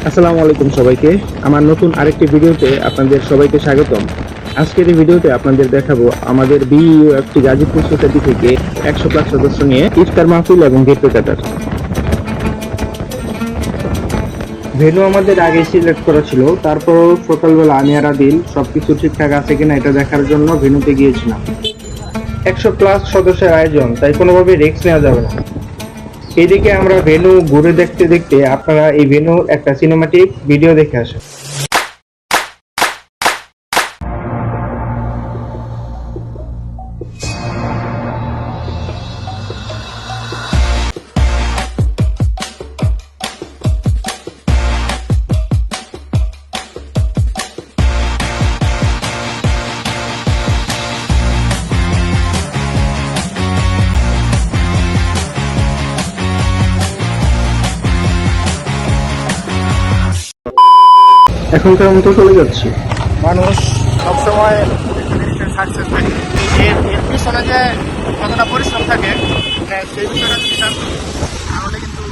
আসসালামু আলাইকুম সবাইকে। আমার নতুন আরেকটি ভিডিওতে আপনাদের সবাইকে স্বাগতম। আজকের এই ভিডিওতে আপনাদের দেখাবো আমাদের বিইউএফটি গাজীপুর সোসাইটি থেকে 100+ সদস্য নিয়ে ইফতার মাহফিল এবং গেট টুগেদার। ভেন্যু আমাদের আগে সিলেক্ট করা ছিল, তারপর সকালবেলা আমি আর আদিল সবকিছু ঠিকঠাক আছে কিনা এটা দেখার জন্য ভেন্যুতে গিয়েছিলাম। 100+ সদস্যের আয়োজন, তাই কোনোভাবে রিস্ক নেওয়া যাবে না। এদিকে আমরা ভেন্যু ঘুরে দেখতে দেখতে আপনারা এই ভেন্যুর একটা সিনেমাটিক ভিডিও দেখে আসেন। এখনকার মতো চলে যাচ্ছি। মানুষ সবসময় সাকসেস থাকে, এর পিছনে যে কতটা পরিশ্রম থাকে সেই বিষয়টা যদি জানতো তাহলে কিন্তু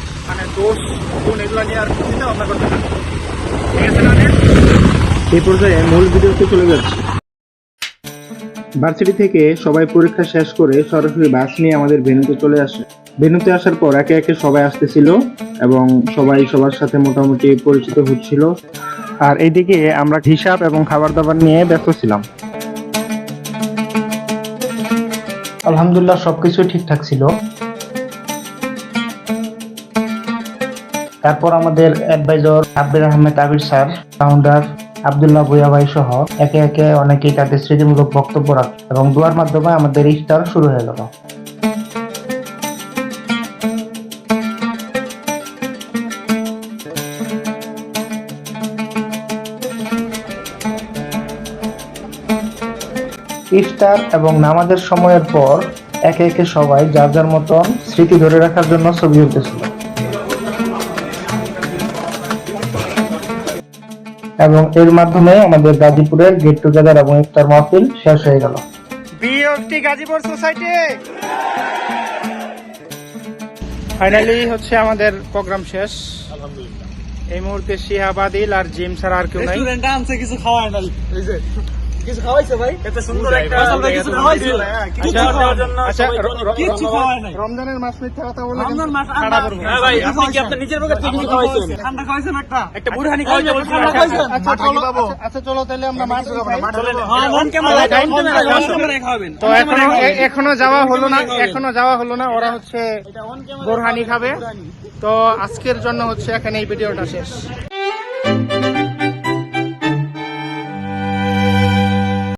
দোষ গুণ এগুলো নিয়ে আর চিন্তা ভাবনা করতে না। ঠিক আছে, এই পর্যায়ে মূল ভিডিওতে চলে যাচ্ছি। ভার্সিটি থেকে সবাই পরীক্ষা শেষ করে সরাসরি বাস নিয়ে আমাদের ভেন্যুতে চলে আসে। ভেন্যুতে আসার পর একে একে সবাই আসতেছিল এবং সবাই সবার সাথে মোটামুটি পরিচিত হচ্ছিল। আর এইদিকে আমরা হিসাব এবং খাবার দাবার নিয়ে ব্যস্ত ছিলাম। আলহামদুলিল্লাহ সবকিছু ঠিকঠাক ছিল। তারপর আমাদের অ্যাডভাইজর আব্দুর আহমেদ আবির স্যার, ফাউন্ডার আব্দুল্লাহ ভুইয়া ভাই সহ একে একে অনেকেই তাদের স্মৃতিমূলক বক্তব্য রাখে এবং দোয়ার মাধ্যমে আমাদের ইফতার শুরু হয়ে গেল। ইফতার এবং নামাজের সময়ের পর একে একে সবাই যার যার মতন স্মৃতি ধরে রাখার জন্য ছবি উঠতেছিল এবং এর মাধ্যমে আমাদের গাজীপুরের গেট টুগেদার এবং ইফতার মাহফিল শেষ হয়ে গেল। বিইউএফটি গাজীপুর সোসাইটি ফাইনালি হচ্ছে আমাদের প্রোগ্রাম শেষ। এই মুহূর্তে শিহাব, আদিল আর জিম ছাড়া আর কেউ নাই। রেস্টুরেন্টে আনছে কিছু খাওয়ায় নাই, এই যে কিছু খাওয়াইছে ভাই, এত সুন্দর একটা কিছু খাওয়াইছে, কিছু খাওয়ার জন্য আচ্ছা, কিছু খাওয়ায় নাই। রমজানের মাস মিথ্যা কথা বলে রমজান মাস খাড়া করবো। হ্যাঁ ভাই, আপনি কি আপনার নিজের পকেট থেকে কিছু খাওয়াইছেন? ঠান্ডা খাওয়াইছেন, একটা বুড়হানি খাওয়াইছে, ঠান্ডা খাওয়াইছেন। আচ্ছা চলো তাহলে আমরা মাছ খাবো না। হ্যাঁ, অন ক্যামেরায় খাওয়াবেন। তো এখনো যাওয়া হলো না, ওরা হচ্ছে বোরহানি খাবে। তো আজকের জন্য হচ্ছে এখানে এই ভিডিওটা শেষ।